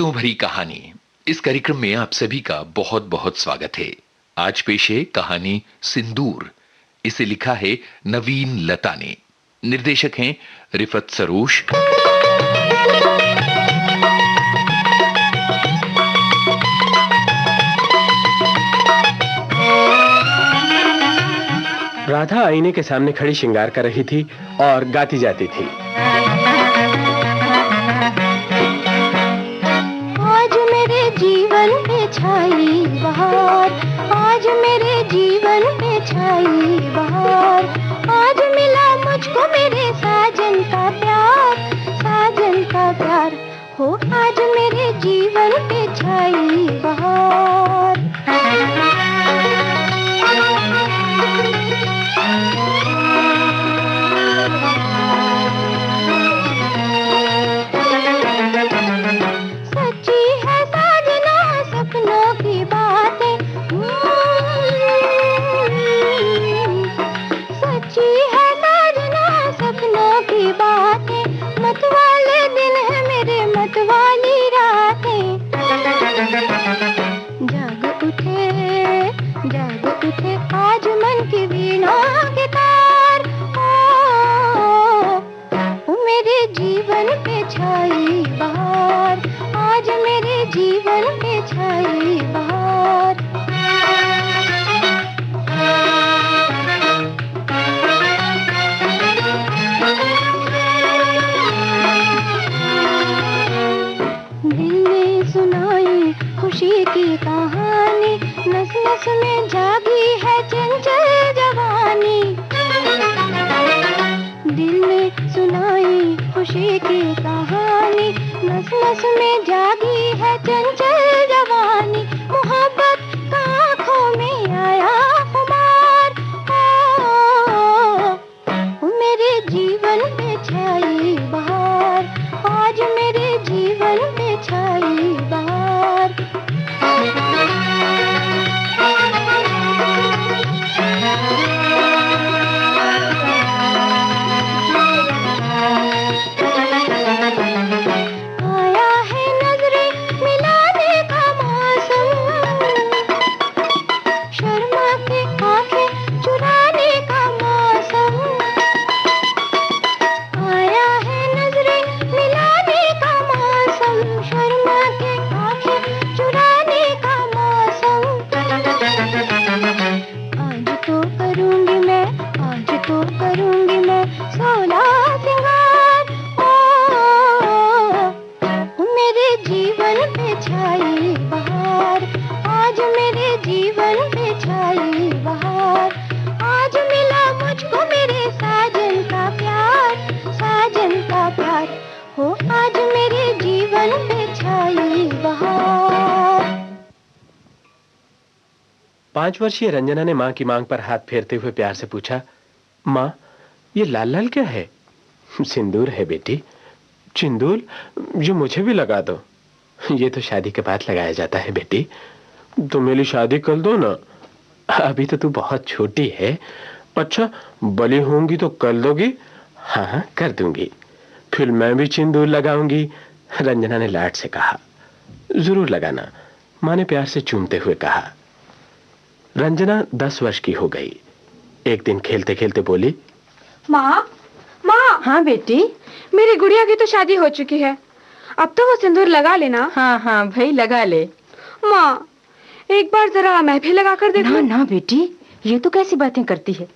गीतों भरी कहानी। इस कार्यक्रम में आप सभी का बहुत बहुत स्वागत है। आज पेश है कहानी सिंदूर। इसे लिखा है नवीन लता ने। निर्देशक हैं रिफत सरोश। राधा आईने के सामने खड़ी श्रृंगार कर रही थी और गाती जाती थी। आज मेरे जीवन में छाई बहार, आज मेरे जीवन में छाई बहार, आज मिला मुझको मेरे साजन का प्यार हो, आज मेरे जीवन में छाई बहार। जाग उठे आज मन की वीणा के तार, ओ मेरे जीवन पे छाई बहार, आज मेरे जीवन पे छाई बहार। दिल ने सुनाई खुशी की कहानी, नस नस में जागी है चंचल जवानी। दिल ने सुनाई खुशी की कहानी, नस नस में जागी है चंचल जवानी। मोहब्बत का आँखों में आया खुमार, ओ मेरे जीवन में छाई बहार, आज मेरे जीवन में छाई बहार। आया है नजरें मिलाने का मौसम, शर्मा के आंखें चुराने का मौसम। आया है नजरें मिलाने का मौसम, शर्मा के आंखें चुराने का मौसम। आज तो करूंगी मैं, आज तो करूंगी मैं सोला सिंगार, ओ मेरे जीवन में छाई बहार, आज मेरे जीवन में छाई बहार। आज मिला मुझको मेरे साजन का प्यार हो, आज मेरे जीवन में छाई बहार। 5 वर्षीय रंजना ने मां की मांग पर हाथ फेरते हुए प्यार से पूछा, मां, ये लाल लाल क्या है? सिंदूर है बेटी। सिंदूर? ये मुझे भी लगा दो। ये तो शादी के बाद लगाया जाता है बेटी। तो मेरी शादी कर दो ना, अभी तो तू बहुत छोटी है। अच्छा, बली होंगी तो कर दोगी? हाँ हाँ, कर दूंगी। फिर मैं भी सिंदूर लगाऊंगी, रंजना ने लाड से कहा। जरूर लगाना, मां ने प्यार से चूमते हुए कहा। रंजना 10 वर्ष की हो गई। एक दिन खेलते खेलते बोली, माँ, माँ। हाँ बेटी। मेरी गुड़िया की तो शादी हो चुकी है, अब तो वो सिंदूर लगा लेना। हाँ हाँ भाई, लगा ले। माँ, एक बार जरा मैं भी लगा कर देखूं। ना ना बेटी, ये तो कैसी बातें करती है।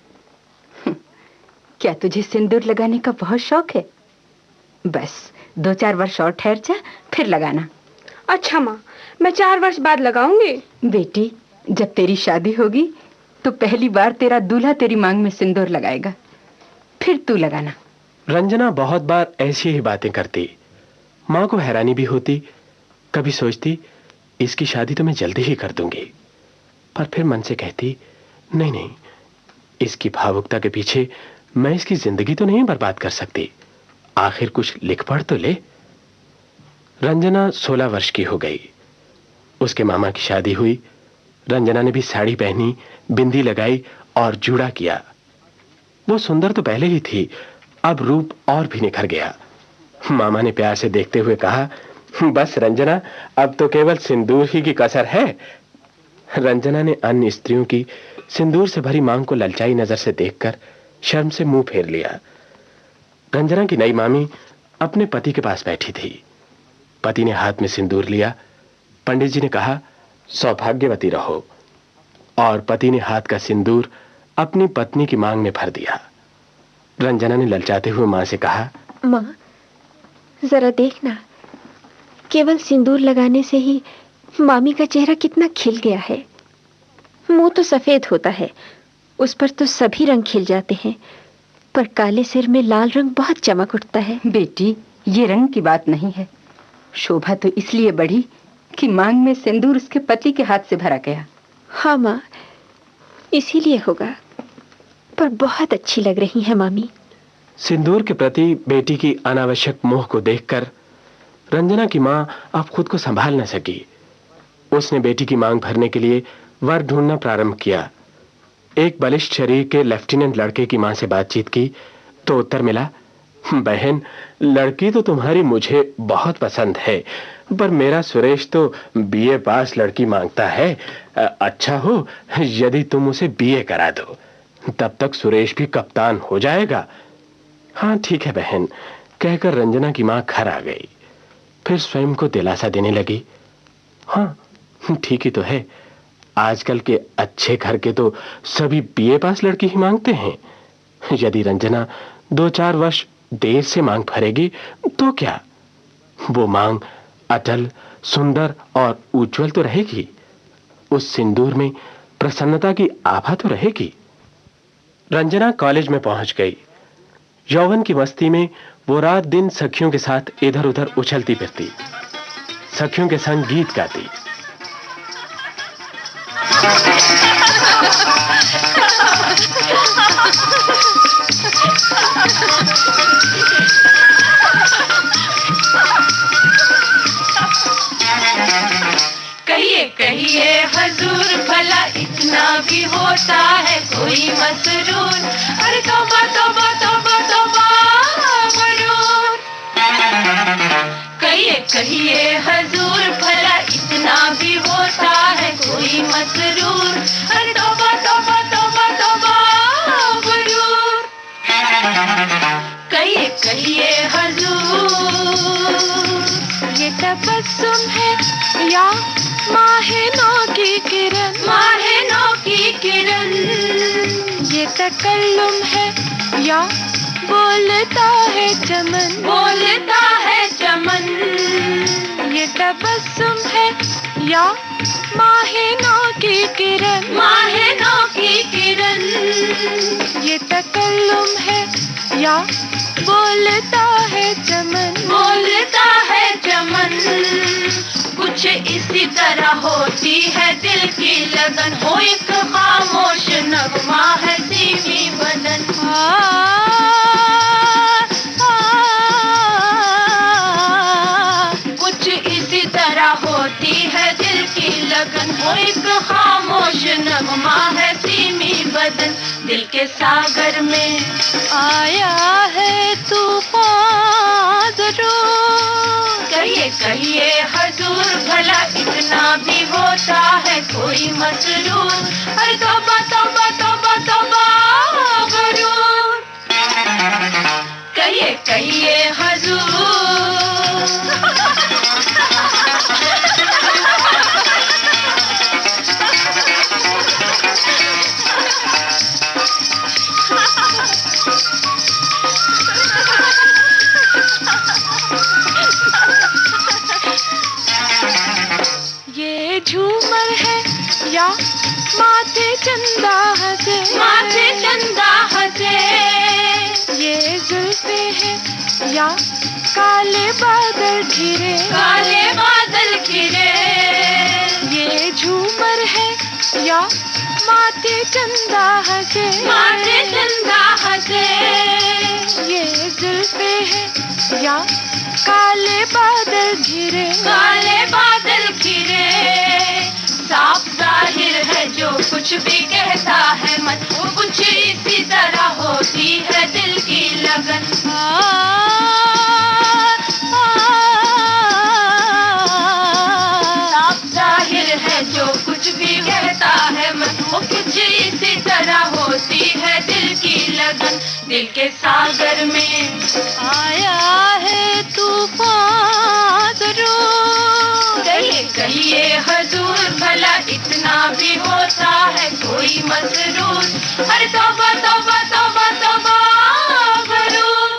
क्या तुझे सिंदूर लगाने का बहुत शौक है? बस 2-4 वर्ष और ठहर जा, फिर लगाना। अच्छा माँ, मैं 4 वर्ष बाद लगाऊंगी। बेटी, जब तेरी शादी होगी तो पहली बार तेरा दूल्हा तेरी मांग में सिंदूर लगाएगा, फिर तू लगाना। रंजना बहुत बार ऐसी ही बातें करती। मां को हैरानी भी होती। कभी सोचती इसकी शादी तो मैं जल्दी ही कर दूंगी, पर फिर मन से कहती नहीं नहीं, इसकी भावुकता के पीछे मैं इसकी जिंदगी तो नहीं बर्बाद कर सकती। आखिर कुछ लिख पढ़ तो ले। रंजना 16 वर्ष की हो गई। उसके मामा की शादी हुई। रंजना ने भी साड़ी पहनी, बिंदी लगाई और जूड़ा किया। वो सुंदर तो पहले ही थी, अब रूप और भी निखर गया। मामा ने प्यार से देखते हुए कहा, बस रंजना, अब तो केवल सिंदूर ही की कसर है। रंजना ने अन्य स्त्रियों की सिंदूर से भरी मांग को ललचाई नजर से देखकर शर्म से मुंह फेर लिया। रंजना की नई मामी अपने पति के पास बैठी थी। पति ने हाथ में सिंदूर लिया। पंडित जी ने कहा, सौभाग्यवती रहो। और पति ने हाथ का सिंदूर अपनी पत्नी की मांग में भर दिया। रंजना ने ललचाते हुए मां से कहा, मां, जरा देखना, केवल सिंदूर लगाने से ही मामी का चेहरा कितना खिल गया है। मुंह तो सफेद होता है, उस पर तो सभी रंग खिल जाते हैं, पर काले सिर में लाल रंग बहुत चमक उठता है। बेटी, ये रंग की बात नहीं है। शोभा तो इसलिए बढ़ी कि मांग में सिंदूर उसके पति के हाथ से भरा गया। हाँ माँ, इसीलिए होगा, पर बहुत अच्छी लग रही है मामी। सिंदूर के प्रति बेटी की अनावश्यक मोह को देखकर रंजना की मां अब खुद को संभाल न सकी। उसने बेटी की मांग भरने के लिए वर ढूंढना प्रारंभ किया। एक बलिष्ठ शरीर के लेफ्टिनेंट लड़के की मां से बातचीत की तो उत्तर मिला, बहन, लड़की तो तुम्हारी मुझे बहुत पसंद है, पर मेरा सुरेश तो बीए पास लड़की मांगता है। अच्छा हो यदि तुम उसे बीए करा दो, तब तक सुरेश भी कप्तान हो जाएगा। हाँ ठीक है बहन, कहकर रंजना की मां घर आ गई। फिर स्वयं को दिलासा देने लगी, हाँ ठीक ही तो है, आजकल के अच्छे घर के तो सभी बीए पास लड़की ही मांगते हैं। यदि रंजना 2-4 वर्ष देर से मांग भरेगी तो क्या, वो मांग अटल, सुंदर और उज्जवल तो रहेगी। उस सिंदूर में प्रसन्नता की आभा तो रहेगी। रंजना कॉलेज में पहुंच गई। यौवन की मस्ती में वो रात दिन सखियों के साथ इधर उधर उछलती फिरती, सखियों के संग गीत गाती। कहिए कहिए हजूर, भला इतना भी होता है कोई मसरूर? अरे तौबा तौबा तौबा तौबा गरूर। कहिए कहिए हजूर, भला इतना भी होता है कोई मसरूर? अरे तौबा तौबा तौबा तौबा गरूर। कहिए कहिए हजूर, ये तबस्सुम है या माहिनो की किरण, माहिनो की किरण? ये तकल्लुम है या बोलता है चमन, बोलता है चमन? ये तबस्सुम है या माहिनो की किरण, माहिनो की किरण? ये तकल्लुम है या बोलता है चमन, बोलता है चमन? कुछ इसी तरह होती है दिल की लगन, हो एक खामोश नगमा है सीमी बदन। कुछ इसी तरह होती है दिल की लगन, हो एक खामोश नगमा है सीमी बदन। दिल के सागर में आया है तूफान जरूर। कहिए कहिए हजूर, भला इतना भी होता है कोई मसरूर? अरे तौबा तौबा तौबा तौबा गरूर। कहिए कहिए हजूर। ये झूमर है या माथे चंदा हंसे, माथे चंदा हंसे? ये जुल्फे है या काले बादल घिरे, काले बादल घिरे? ये झूमर है या माथे चंदा हंसे, माथे चंदा हंसे? ये जुल्फे है या काले बादल घिरे, काले बादल घिरे? साफ जाहिर है जो कुछ भी कहता है मन, वो कुछ इसी तरह होती है दिल की लगन। दिल के सागर में आया है तूफान जरूर। कहिए हजूर भला इतना भी होता है कोई मसरूर। अरे तौबा तौबा तौबा तौबा जरूर।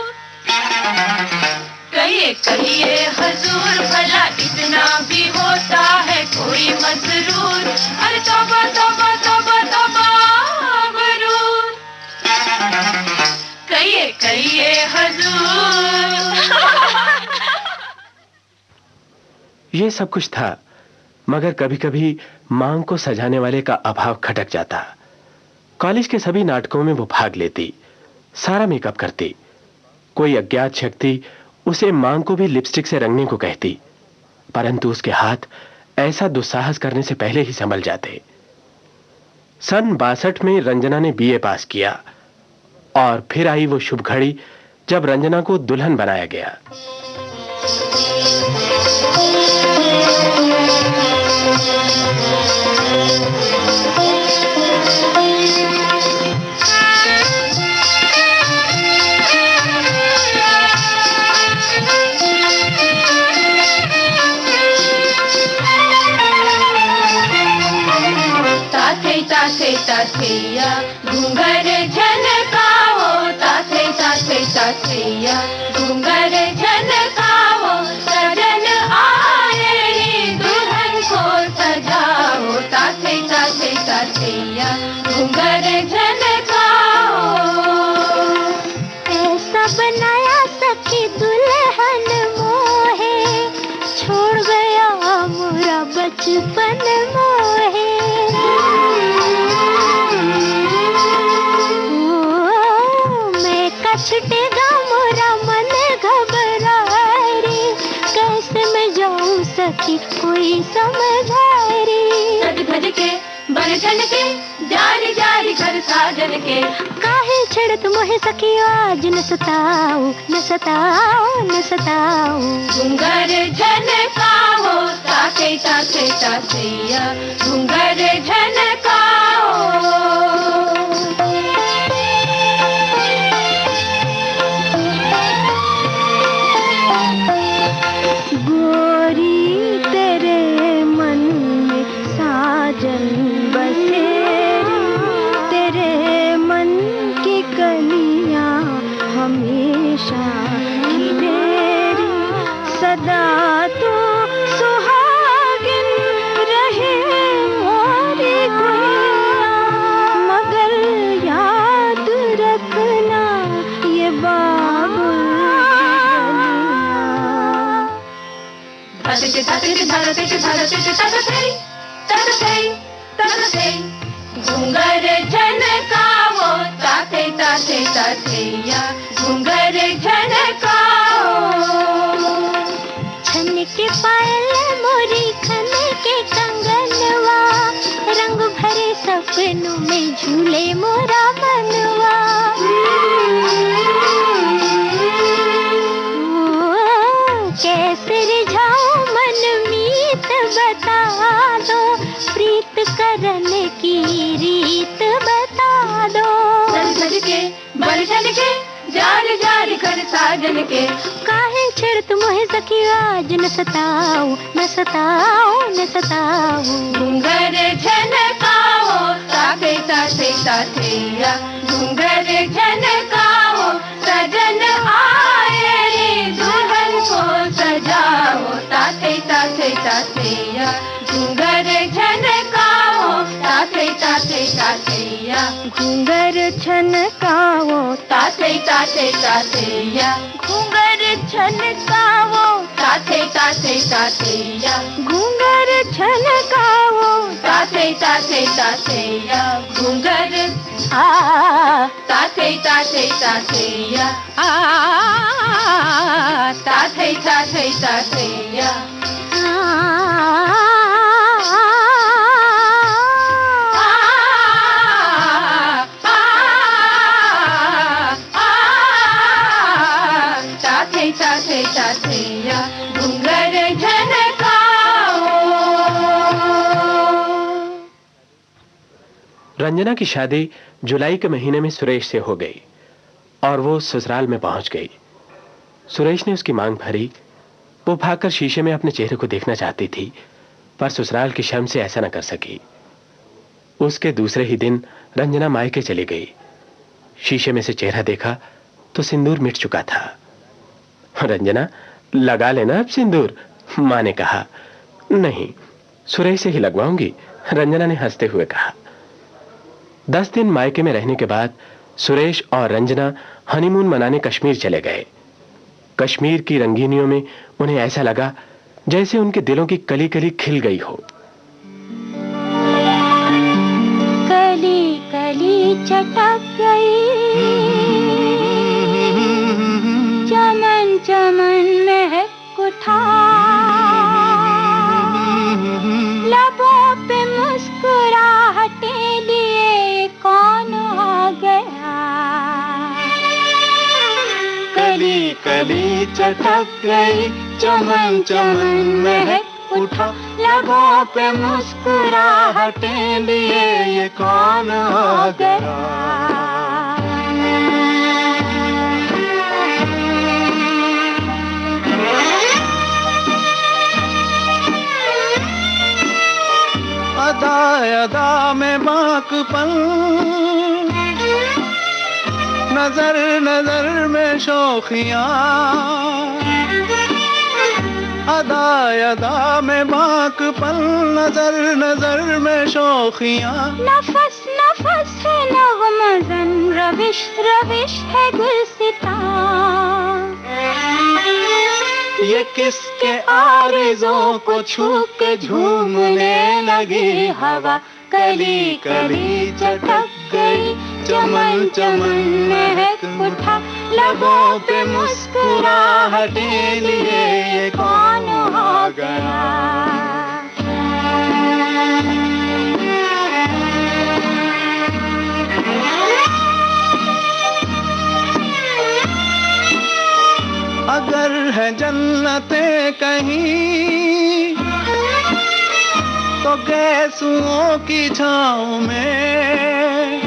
कहिए हजूर भला इतना भी होता है कोई मसरूर। अरे तौबा तौबा तौबा तौबा जरूर। कहिए हजूर। ये सब कुछ था, मगर कभी कभी मांग को सजाने वाले का अभाव खटक जाता। कॉलेज के सभी नाटकों में वो भाग लेती, सारा मेकअप करती। कोई अज्ञात शक्ति उसे मांग को भी लिपस्टिक से रंगने को कहती, परंतु उसके हाथ ऐसा दुस्साहस करने से पहले ही संभल जाते। सन 62 में रंजना ने बीए पास किया और फिर आई वो शुभ घड़ी जब रंजना को दुल्हन बनाया गया। ताथैया घूंघर झनकाओ, ताथैया घूंघर झनकाओ। सजन आए रे दुल्हन को सजाओ। ताथैया घूंघर झनकाओ। ऐसा बनाया सखी दुल्हन मोहे, छोड़ गया मोरा बचपन मोहे। छुटेगा मोरा मन घबराए रे, कैसे मैं जाऊं सखी कोई समझाए रे। सज धज के बन ठन के जारी जारी घर साजन के। काहे छेड़त मोहे सखी आज न सताओ, न सताओ, न सताओ। घूंघर झनकाओ, ताथैया घूंघर झनकाओ। सदा तो सुहागिन रहे मोरी गुड़िया, मगर याद रखना ये बाबुल घूंघर झनकाओ, ताथैया घूंघर झनकाओ। छन के पायल मोरी खन के कंगनवा, रंग भरे सपनों में झूले मोरा मनवा। कैसे रिझाऊं मन मीत बता दो, प्रीत करने की रीत बता दो। सज के बन ठन के जारी जारी घर साजन के। काहे छेड़त मोहे सखी आज न सताओ, न सताओ, न सताओ। घूंघर झनकाओ, ताथैया घूंघर झनकाओ। सजन आए रे दुल्हन को सजाओ। ताथैया घूंघर झनकाओ। ताथैया घूंघर छनकाओ, ताथैया घूंघर झनकाओ। ताथैया घूंघर छनकाओ। ताथैया घूंघर ताथैया ताथैया ताथैया घूंघर झनकाओ। रंजना की शादी जुलाई के महीने में सुरेश से हो गई और वो ससुराल में पहुंच गई। सुरेश ने उसकी मांग भरी। वो भागकर शीशे में अपने चेहरे को देखना चाहती थी, पर ससुराल की शर्म से ऐसा न कर सकी। उसके दूसरे ही दिन रंजना मायके चली गई। शीशे में से चेहरा देखा तो सिंदूर मिट चुका था। रंजना, लगा लेना अब सिंदूर, मां ने कहा। नहीं, सुरेश से ही लगवाऊंगी, रंजना ने हंसते हुए कहा। 10 दिन मायके में रहने के बाद सुरेश और रंजना हनीमून मनाने कश्मीर चले गए। कश्मीर की रंगीनियों में उन्हें ऐसा लगा जैसे उनके दिलों की कली कली खिल गई हो। कली कली चटक गई, चमन चमन महक उठा, लबों पे मुस्कुराहटें लिए कौन आ गया। कली कली चटक गई, चमन चमन महक उठा, लबों पे मुस्कुराहटें लिए ये कौन आ गया। अदा अदा में बाकपन, नजर नजर में शौखियां, अदा अदा में बाकपन, नजर नजर में शौखियां, नफस नफस है नग़्मज़न, रविश रविश है गुलसितां। ये किसके आरज़ों को छू के झूमने लगी हवा। कली कली चटक गई, चमन चमन महक उठा, लबों पे मुस्कुराहटें लिए ये कौन आ गया। अगर है जन्नतें कहीं तो गैसुओं की छाँव में,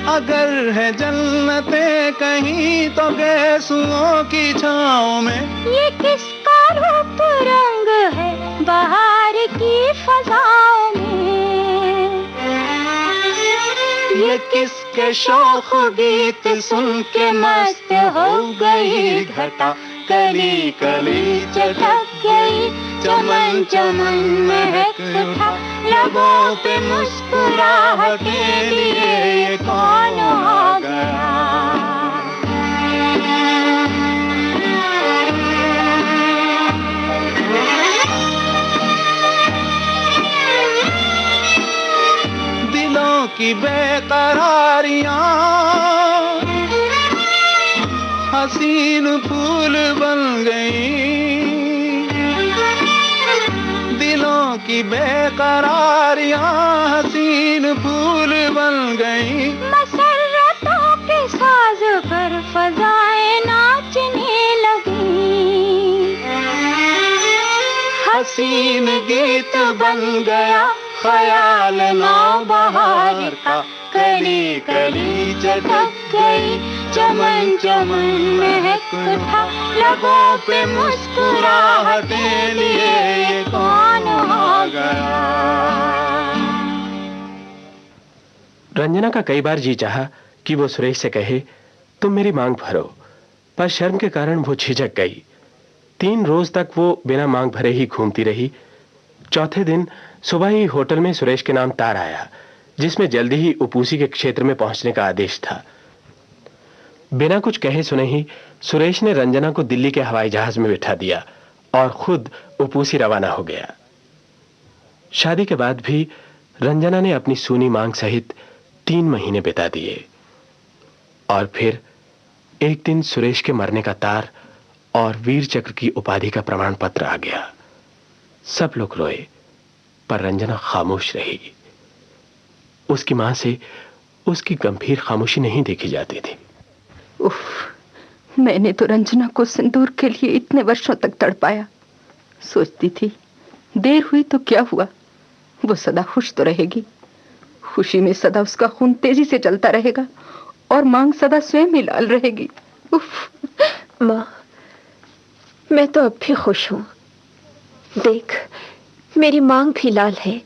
अगर है जन्नतें कहीं तो गैसुओं की छाँव में। ये किसका रूप रंग है बाहर की फज़ाओं में, ये किसके शौक गीत सुन के मस्त हो गई घटा। कली कली चटक गई, चमन चमन महक उठा, लबों पे मुस्कुराहटें लिए ये कौन आ गया। दिलों की बेकरारियां हसीन फूल बन गई, दिलों की बेकरारियां हसीन फूल बन गई। मसरतों के साज पर फज़ाएं नाचने लगी, हसीन गीत बन गया ख्याल नौबहार का। कली कली चटक गई, चमन चमन महक उठा, लबों पे मुस्कुराहटें लिए ये कौन आ गया। रंजना का कई बार जी चाहा कि वो सुरेश से कहे तुम मेरी मांग भरो, पर शर्म के कारण वो झिझक गई। 3 रोज तक वो बिना मांग भरे ही घूमती रही। चौथे दिन सुबह ही होटल में सुरेश के नाम तार आया, जिसमें जल्दी ही उपूसी के क्षेत्र में पहुंचने का आदेश था। बिना कुछ कहे सुने ही सुरेश ने रंजना को दिल्ली के हवाई जहाज में बिठा दिया और खुद उपूसी रवाना हो गया। शादी के बाद भी रंजना ने अपनी सूनी मांग सहित 3 महीने बिता दिए और फिर एक दिन सुरेश के मरने का तार और वीर चक्र की उपाधि का प्रमाण पत्र आ गया। सब लोग रोए, पर रंजना खामोश रही। उसकी मां से उसकी गंभीर खामोशी नहीं देखी जाती थी। उफ, मैंने तो रंजना को सिंदूर के लिए इतने वर्षों तक तड़पाया। सोचती थी देर हुई तो क्या हुआ, वो सदा खुश तो रहेगी, खुशी में सदा उसका खून तेजी से चलता रहेगा और मांग सदा स्वयं ही लाल रहेगी। उफ। माँ, मैं तो अब भी खुश हूँ। देख, मेरी मांग भी लाल है,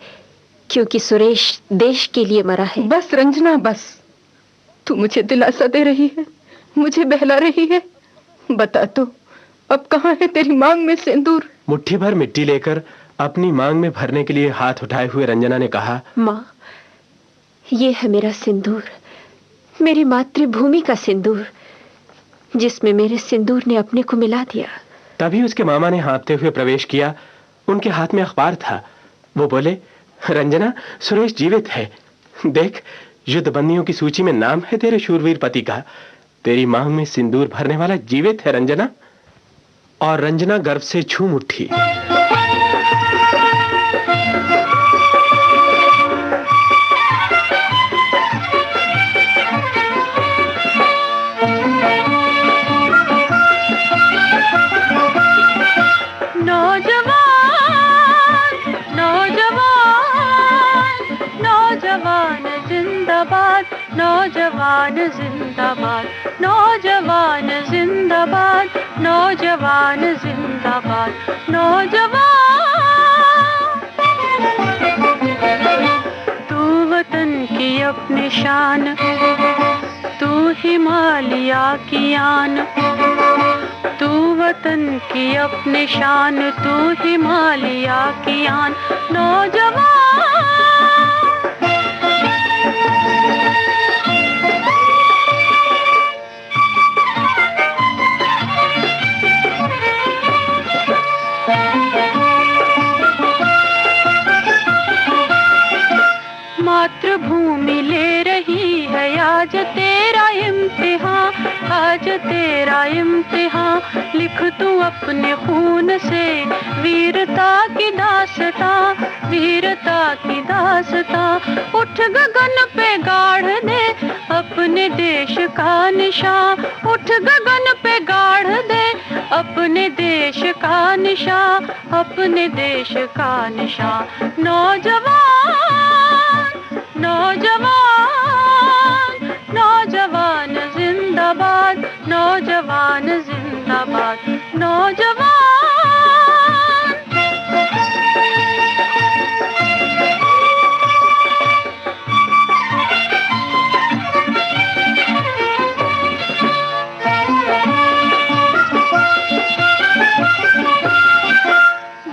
क्योंकि सुरेश देश के लिए मरा है। बस रंजना बस, तू मुझे दिलासा दे रही है, मुझे बहला रही है। बता तो, अब कहाँ है तेरी मांग में सिंदूर? मुट्ठी भर मिट्टी लेकर अपनी मांग में भरने के लिए हाथ उठाए हुए रंजना ने कहा, माँ, ये है मेरा सिंदूर, मेरी मातृभूमि का सिंदूर, जिसमें मेरे सिंदूर ने अपने को मिला दिया। तभी उसके मामा ने हाँफते हुए प्रवेश किया। उनके हाथ में अखबार था। वो बोले, रंजना, सुरेश जीवित है। देख, युद्ध बंदियों की सूची में नाम है तेरे शूरवीर पति का। तेरी मांग में सिंदूर भरने वाला जीवित है रंजना। और रंजना गर्व से झूम उठी। नौजवान जिंदाबाद, नौजवान जिंदाबाद, नौजवान जिंदाबाद, नौजवान। तू वतन की अपनी शान, तू हिमालया की आन, तू वतन की अपनी शान, तू हिमालया की आन, नौजवान। मातृभूमि ले रही है आज तेरा इम्तिहान, आज तेरा इम्तिहान। लिख तू अपने खून से वीरता की दास्तां, वीरता की दास्तां। उठ गगन पे गाड़ दे अपने देश का निशान, उठ गगन पे गाड़ दे अपने देश का निशान, अपने देश का निशान। नौजवान, नौजवान, नौजवान जिंदाबाद, नौजवान जिंदाबाद, नौजवान।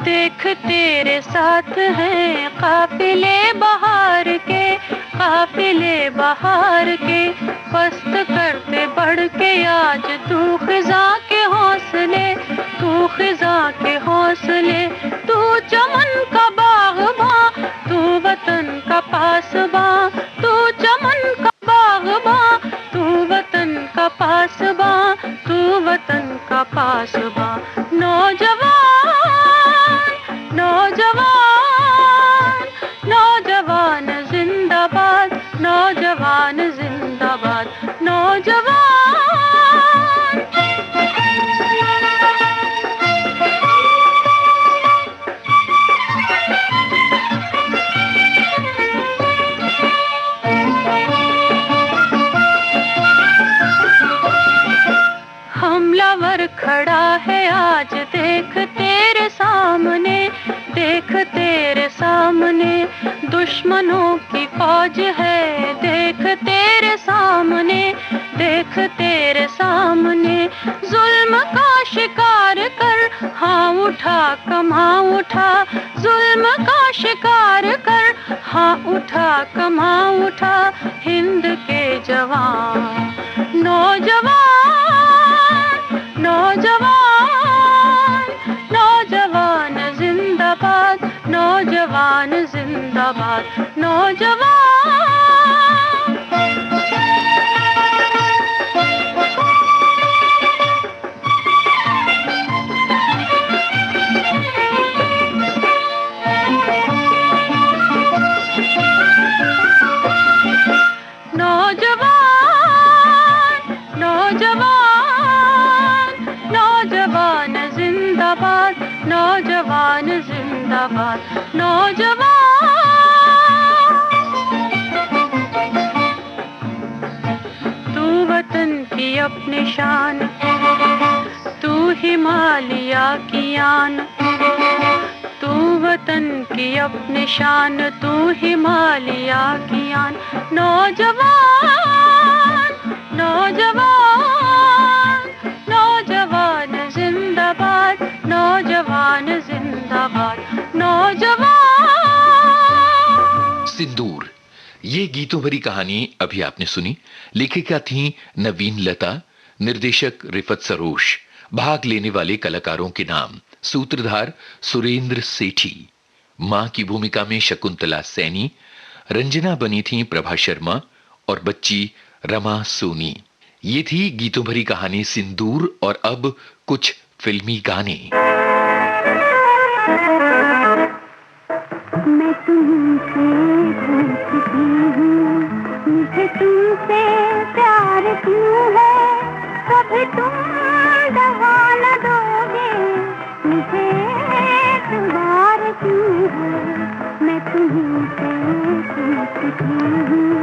देख तेरे साथ हैं काफिले बहार के, काफिले बहार के। पस्त करते बढ़ के आज तू खिजा के हौसले, तू खिजा के हौसले। तू चमन का बागबां, तू वतन का पासबां, तू चमन का बागबां, तू वतन का पासबां, तू वतन का पासबां। नौजवान, नौजवान, नौजवान जिंदाबाद, नौजवान जिंदाबाद, नौजवान। हमलावर खड़ा है आज देख तेरे सामने, देख तेरे सामने। दुश्मनों की फौज है देख तेरे सामने, देख तेरे सामने। जुल्म का शिकार कर हाँ उठा कमा उठा, जुल्म का शिकार कर हाँ उठा कमा उठा। हिंद के जवान, नौजवान, नौजवान, नौजवान जिंदाबाद, नौजवान जिंदाबाद, नौजवान। नौजवान, नौजवान, नौजवान जिंदाबाद, नौजवान जिंदाबाद, नौजवान। तू अपनी शान, तू हिमालया की आन, तू वतन की अपनी शान, तू हिमालया की आन। नौजवान नौजवान नौजवान जिंदाबाद, नौजवान जिंदाबाद, नौजवान। सिंदूर, ये गीतों भरी कहानी अभी आपने सुनी। लेखिका थीं नवीन लता, निर्देशक रिफत सरोश। भाग लेने वाले कलाकारों के नाम: सूत्रधार सुरेंद्र सेठी, मां की भूमिका में शकुंतला सैनी, रंजना बनी थी प्रभा शर्मा और बच्ची रमा सोनी। ये थी गीतों भरी कहानी सिंदूर। और अब कुछ फिल्मी गाने। मैं तुमसे पूछती हूँ, मुझे तुमसे प्यार क्यों है, कभी तुम दवा न दोगे, मुझे एतबार क्यों है। मैं तुमसे पूछती हूँ,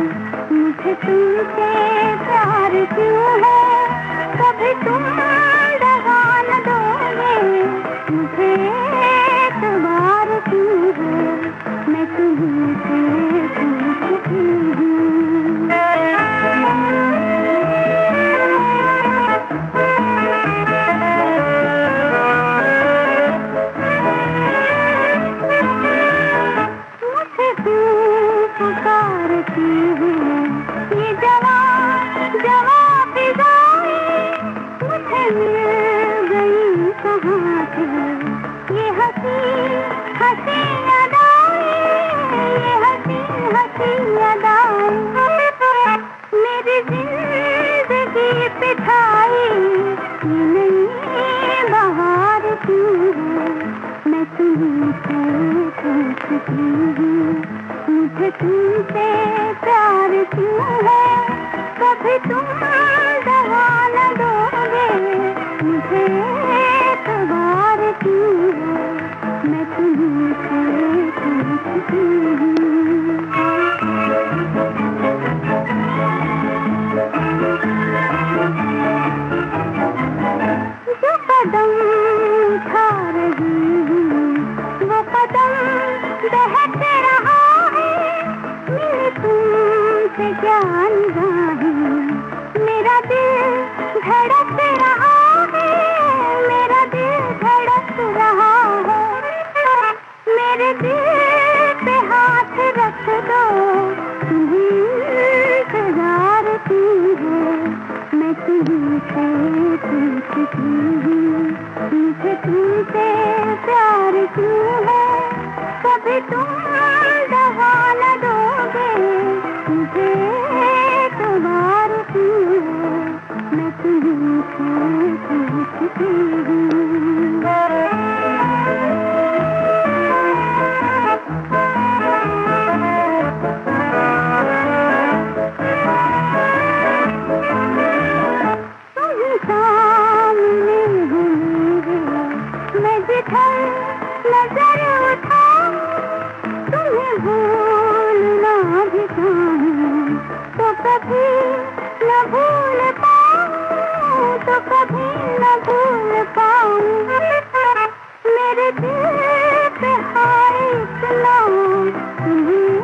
मुझे तुमसे प्यार क्यों है, कभी तुम दवा न दोगे, मुझे एतबार क्यों है। मैं तुमसे पूछती हूँ। मुझे पुकारती है ये जवां फिजाएं, मुझे मिल गई कहाँ से ये हंसी हंसी अदाएं, ये हंसी हंसी अदाएं। मेरी जिंदगी पे छाई ये नई बहार क्यों है। मैं तुमसे पूछती हूँ, मुझे तुमसे प्यार क्यों है, कभी तुम दवा न दोगे, मुझे एतबार क्यों है। मैं तुमसे पूछती हूँ। जो कदम उठा रही हूँ, वो कदम बहक रहा है, मेरे तुमसे क्या निगाहें, मेरा दिल धड़क रहा है, मेरा दिल धड़क रहा है। मेरे दिल पे हाथ रख दो, तुम्हें इंतजार क्यों है। मैं तुमसे पूछती हूँ, मुझे तुमसे प्यार क्यों है, कभी तुम दवा न दोगे, मुझे एतबार क्यों है। मैं तुमसे पूछती हूँ। नजर उठाऊं, तुम्हें भूलना भी चाहूं, तो कभी न भूल पाऊं, तो कभी न भूल पाऊं। मेरे दिल पे हाय इतना तुम्हें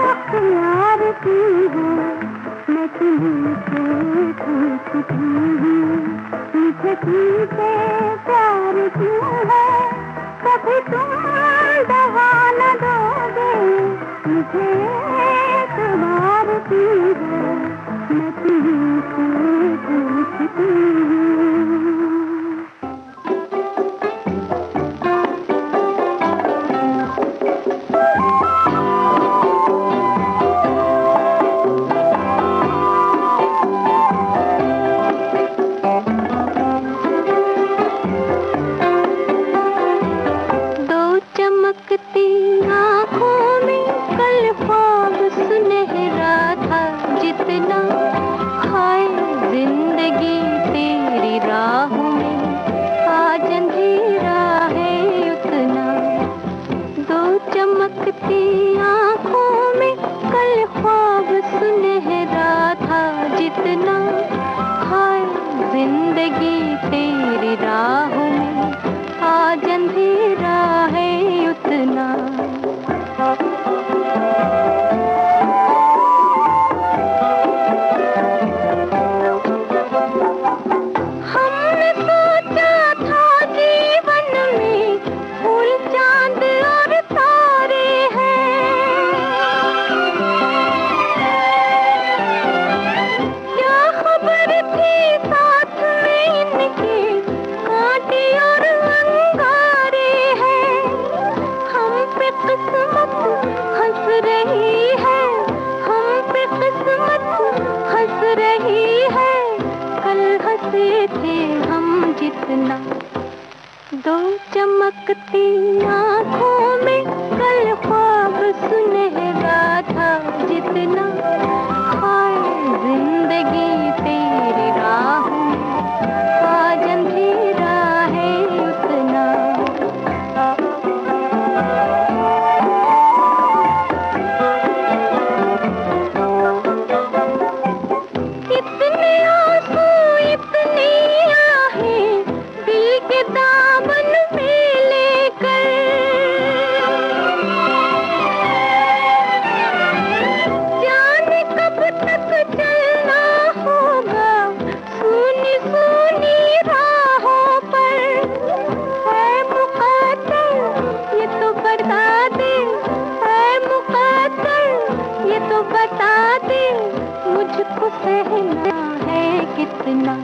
अख्तियार क्यों है। मैं तुमसे पूछती हूँ, मुझे तुमसे प्यार क्यों है, कभी तुम दवा न दोगे, मुझे एतबार क्यों है। मैं तुमसे पूछती हूँ। चमकती आँखों में कल ख्वाब जिंदगी तेरी राहों में आज अंधेरा है उतना। हमने सोचा था जीवन में फूल चांद और तारे हैं, क्या खबर थी साथ में इनके कांटे और अंगारे हैं। हम पे किस्मत हंस रही है, हम पे किस्मत हंस रही है, कल हंसे थे हम जितना। दो चमकती आँखों में कल ख्वाब सुनहरा था जितना। हाय जिंदगी तेरी राहों में आज अंधेरा है उतना। इतने आंसू इतनी आहें दिल के दामन में लेकर, जाने कब तक चलना होगा सूनी सूनी राहों पर। है मुक़द्दर ये तो बता दे, है मुक़द्दर ये तो बता दे, मुझको सहना है कितना।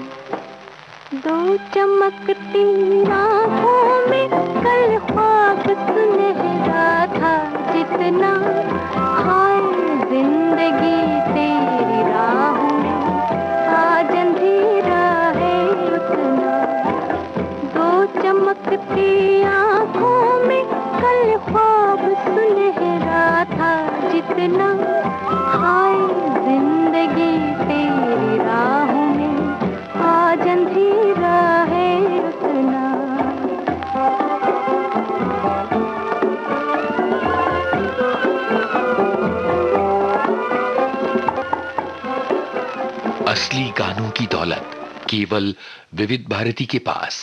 दो चमकती आँखों में कल ख्वाब सुनहरा था जितना। हाय जिंदगी तेरी राहों में आज अंधेरा है उतना। दो चमकती आँखों में कल ख्वाब सुनहरा था जितना। हाय जिंदगी तेरी राहों में आज अंधेरा है उतना। असली गानों की दौलत केवल विविध भारती के पास।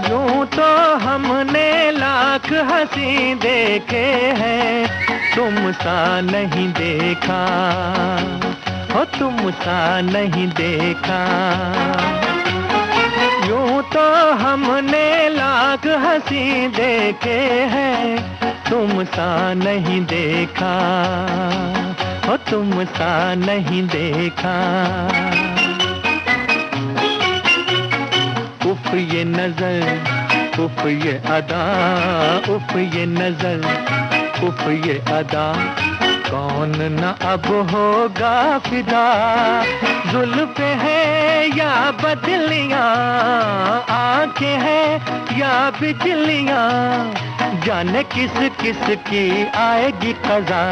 यूं तो हमने लाख हंसी देखे हैं, तुम सा नहीं देखा हो, तुम सा नहीं देखा। यूं तो हमने लाख हंसी देखे हैं, तुम सा नहीं देखा हो, तुम सा नहीं देखा। उफ ये नजर उफ ये अदा, उफ ये नजर उफ ये अदा, कौन न अब होगा फिदा। जुल्फ़े है या बदलियां, आंखें हैं या बिजलियां, जाने किस किस की आएगी क़ज़ा।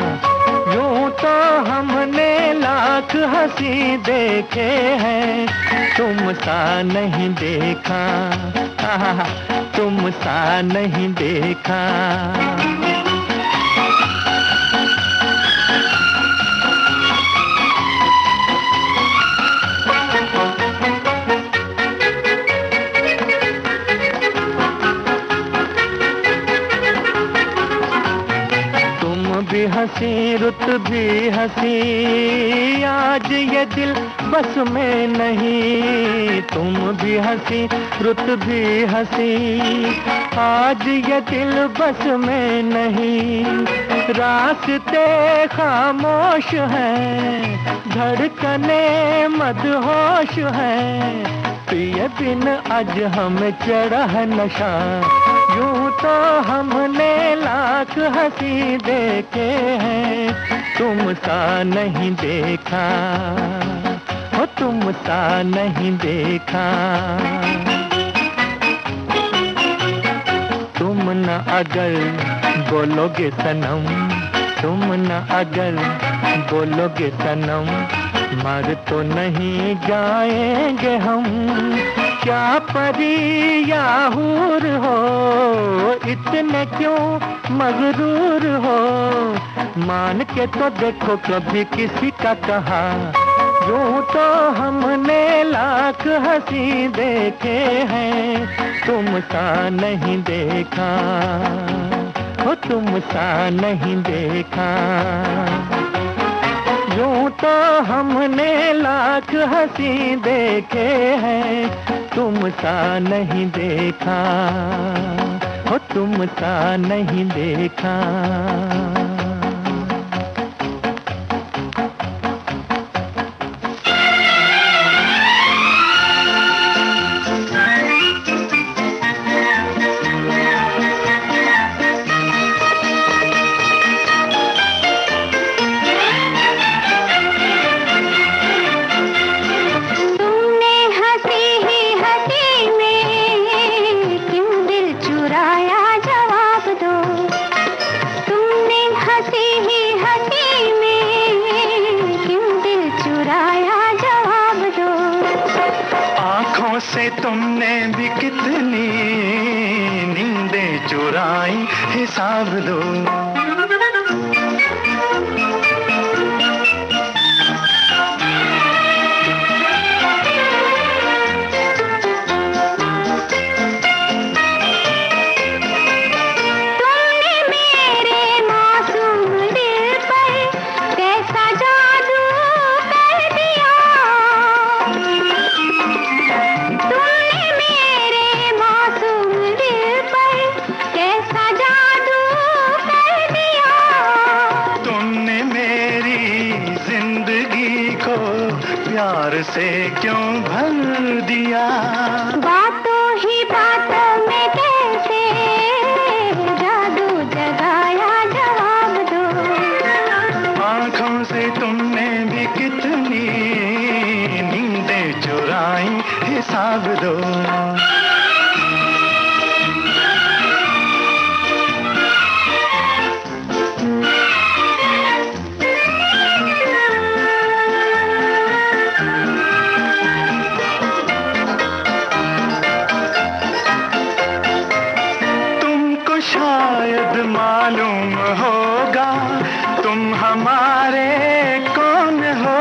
यूं तो हमने लाख हंसी देखे हैं, तुम सा नहीं देखा, तुम सा नहीं देखा। भी हंसी रुत भी हंसी, आज ये दिल बस में नहीं। तुम भी हंसी रुत भी हंसी, आज ये दिल बस में नहीं। रास्ते खामोश हैं, धड़कने मदहोश हैं, पिए बिन आज हमें चढ़ा है नशा। यूं तो हमने लाख हंसी देखे हैं, तुम सा नहीं देखा हो, तुम सा नहीं देखा। तुम न अगर बोलोगे सनम, तुम न अगर बोलोगे सनम, मर तो नहीं जाएंगे हम। क्या परी या हूर हो, इतने क्यों मगरूर हो। मान के तो देखो कभी किसी का कहा, यूं तो हमने लाख हंसी देखे हैं, तुम सा नहीं देखा हो, तुम सा नहीं देखा। यूं तो हमने लाख हंसी देखे हैं, तुम सा नहीं देखा हो, तुम सा नहीं देखा। से तुमने भी कितनी नींदें चुराई, हिसाब दो। प्यार से क्यों भर दिया, बातों ही बातों में कैसे जादू जगाया, जवाब दो। आँखों से तुमने भी कितनी नींदें चुराई, हिसाब दो। शायद मालूम होगा तुम हमारे कौन हो,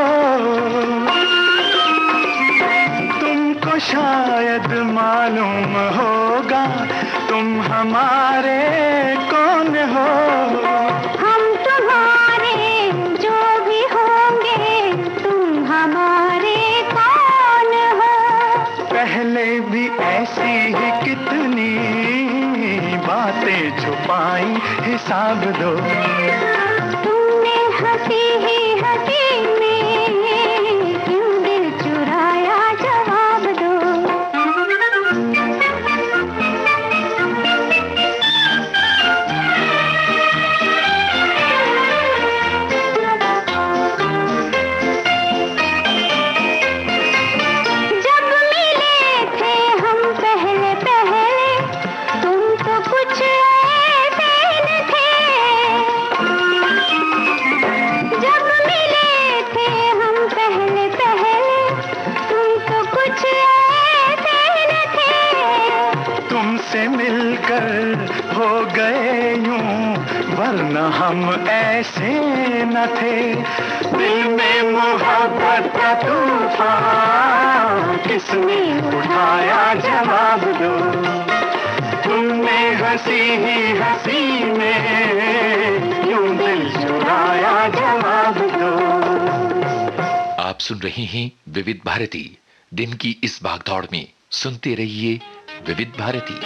तुमको शायद मालूम होगा तुम हमारे कौन हो। हम तुम्हारे जो भी होंगे, तुम हमारे कौन हो। पहले भी ऐसी ही कितनी बातें छुपाई, हिसाब दो। तुमने हंसी ही हंसी में क्यों दिल चुराया, जवाब दो। जब मिले थे हम पहले पहले, तुम तो कुछ से मिलकर हो गए यूं, वरना हम ऐसे न थे। दिल में मोहब्बत का तूफान किसने उठाया, जवाब दो। तुमने हंसी ही हंसी में यूं दिल चुराया, जवाब दो। आप सुन रहे हैं विविध भारती। दिन की इस भागदौड़ में सुनते रहिए विविध भारती।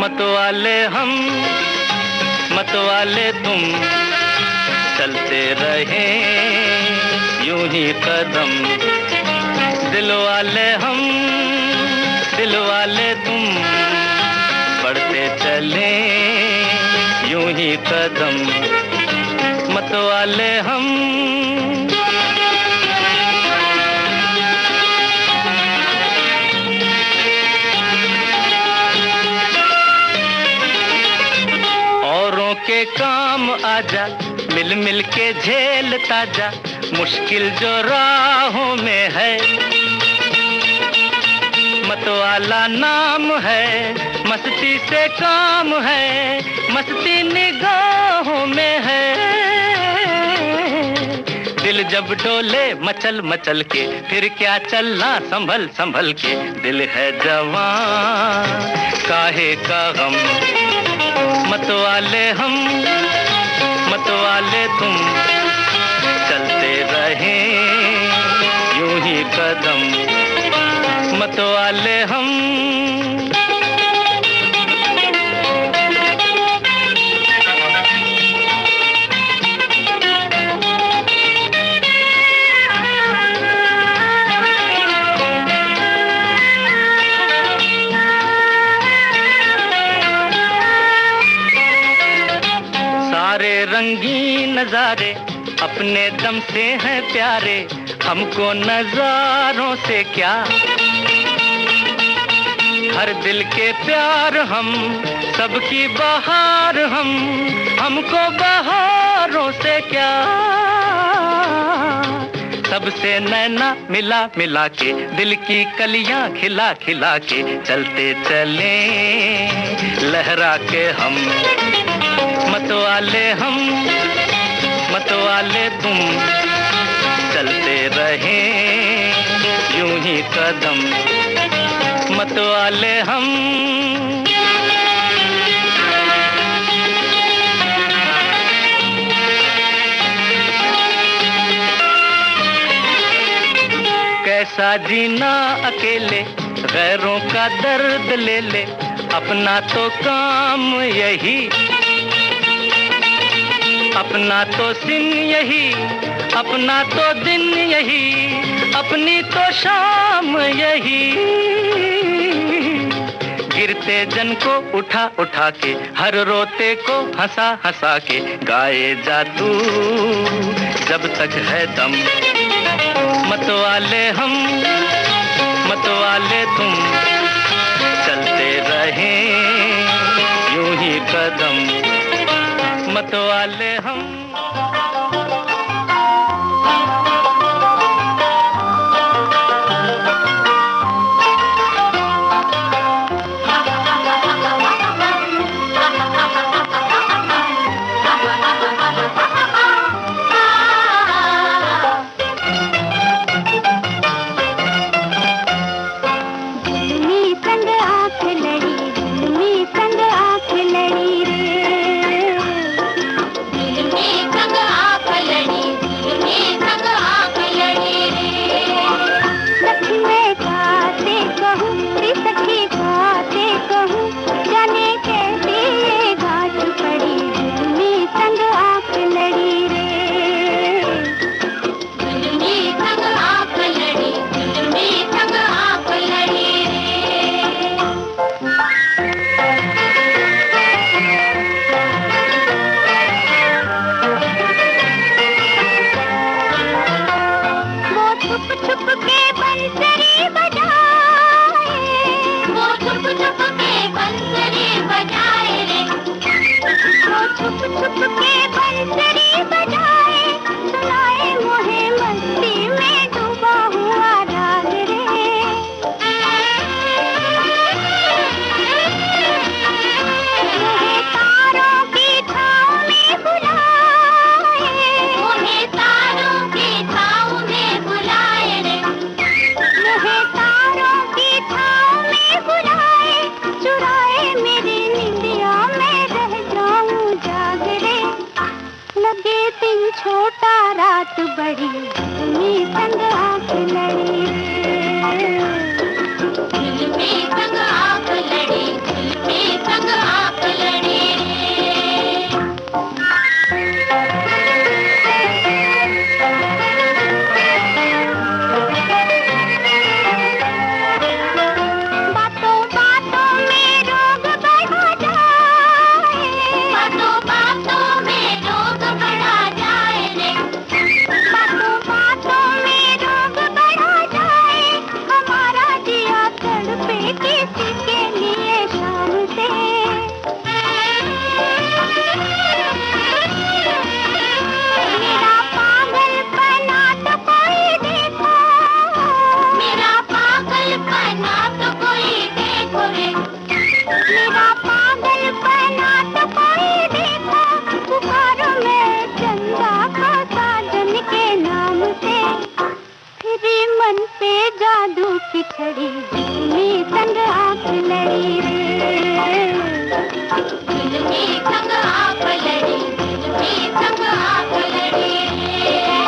मतवाले हम मतवाले तुम, चलते रहे यूं ही कदम। दिलवाले हम दिलवाले तुम, बढ़ते चले यूं ही कदम। मतवाले हम काम आजा, मिल मिल के झेलता जा मुश्किल जो राहों में है। मतवाला नाम है, मस्ती से काम है, मस्ती निगाहों में है। दिल जब डोले मचल मचल के, फिर क्या चलना संभल संभल के। दिल है जवान काहे का गम, मतवाले हम मतवाले तुम, चलते रहे यूं ही कदम, मतवाले हम। सारे रंगीन नजारे अपने दम से हैं प्यारे, हमको नजारों से क्या। हर दिल के प्यार हम, सबकी बहार हम, हमको बहारों से क्या। सबसे नैना मिला मिला के, दिल की कलियां खिला खिला के, चलते चले लहरा के हम। मतवाले हम मतवाले तुम, चलते रहे यूं ही कदम, मतवाले हम। कैसा जीना अकेले, गैरों का दर्द ले ले, अपना तो काम यही, अपना तो सिन यही, अपना तो दिन यही, अपनी तो शाम यही। गिरते जन को उठा उठा के, हर रोते को हंसा हंसा के, गाए जा तू जब तक है दम। मतवाले हम मतवाले तुम, चलते रहे यूं ही कदम, मतवाले हम। छोटा रात बड़ी, में संग आंख लड़ी, में संग आंख लड़ी, में संग आंख लड़ी। बातों बातों में रोग बढ़ा जाए, बातों बातों में रोग बढ़ा जाए रे, बातों बातों में रोग बढ़ा जाए। हमारा जिया तड़पे किसी के लिए शाम से। छड़ी में संग आंख लड़ी रे, दिल में संग आंख लड़ी, दिल में संग आंख लड़ी रे।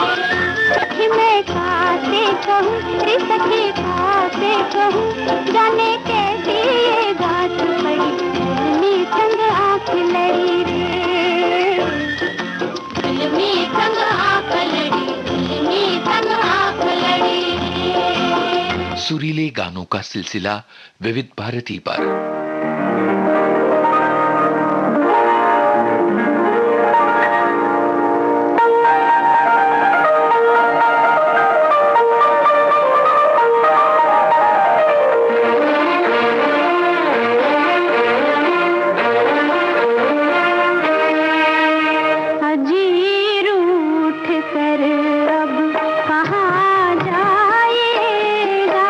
मैं कासे कहूँ रे सखी कासे कहूँ, जाने कैसी ये बात पड़ी, दिल में संग आंख लड़ी रे, दिल में संग आंख लड़ी, दिल में संग आंख लड़ी रे। सुरीले गानों का सिलसिला विविध भारती पर। कहाँ जाएगा,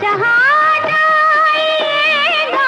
जहाँ जाएगा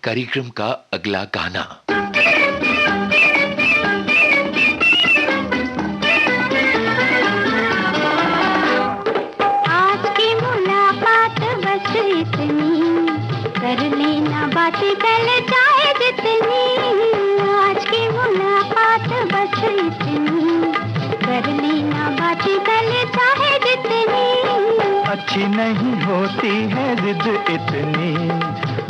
कार्यक्रम का अगला गाना। आज की मुलाकात बस इतनी, कर लेना बातें कल चाहे जितनी। आज की मुलाकात बस इतनी, कर लेना बातें कल चाहे जितनी। अच्छी नहीं होती है जिद इतनी,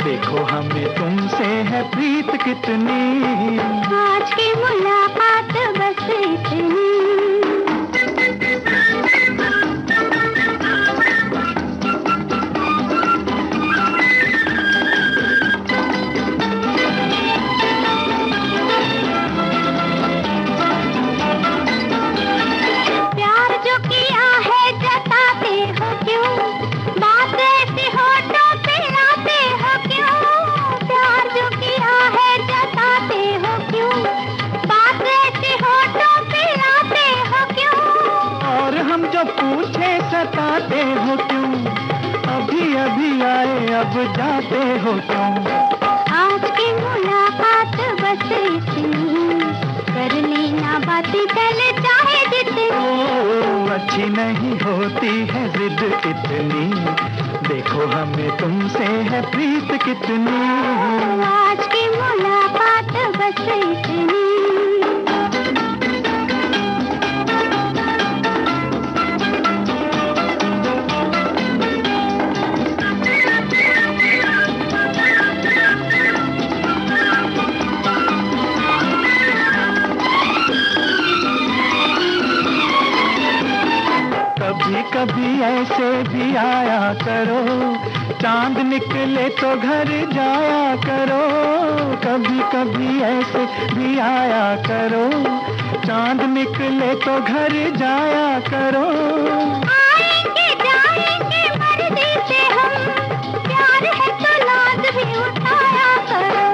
देखो हमें तुमसे है प्रीत कितनी। आज की मुलाकात बस इतनी। प्यार जो किया है जताते हो क्यों, बात ऐसे होठों पे लाते हो क्यों। प्यार जो किया है जताते हो क्यों, बात ऐसे होठों पे लाते हो क्यों। और हम जो पूछे सताते हो क्यों, अभी अभी आए अब जाते हो क्यों। आज की मुलाकात बस इतनी, कर लेना बातें कल चाहे जितनी। ओ, अच्छी नहीं होती है जिद इतनी, देखो हमें तुमसे है प्रीत कितनी। आज की मुलाकात बस इतनी। कभी कभी ऐसे भी आया करो, चांद निकले तो घर जाया करो। कभी कभी ऐसे भी आया करो, चांद निकले तो घर जाया करो। आएंगे जाएंगे मर्जी से हम, प्यार है तो नाज भी उठाया करो।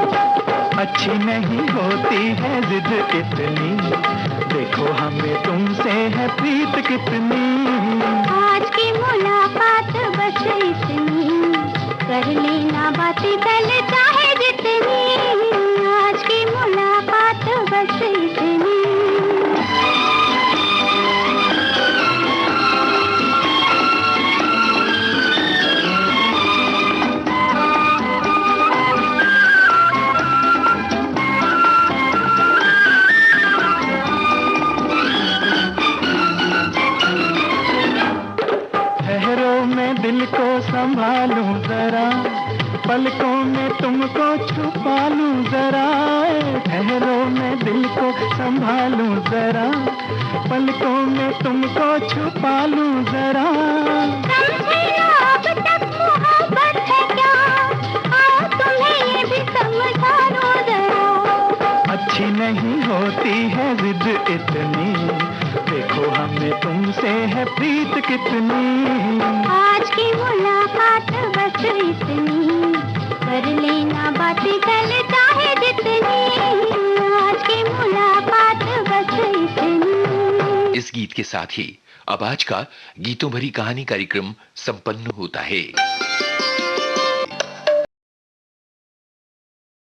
अच्छी नहीं होती है जिद इतनी, देखो हमें तुमसे है प्रीत कितनी। आज की मुलाकात बस इतनी, कर लेना बातें कल चाहे जितनी। आज की मुलाकात बस इतनी। ठहरो मैं दिल को संभालूं जरा, पलकों में तुमको छुपा लूं जरा। ठहरो मैं दिल को संभालूं जरा, पलकों में तुमको छुपा लूं जरा। समझे ना अब तक मोहब्बत है क्या, आओ तुम्हें ये भी समझा दूं जरा। अच्छी नहीं होती है जिद इतनी, देखो हमें तुमसे है प्रीत कितनी। आज की मुलाकात बस इतनी, कर लेना बातें कल चाहे जितनी। आज की मुलाकात बस इतनी। इस गीत के साथ ही अब आज का गीतों भरी कहानी कार्यक्रम संपन्न होता है।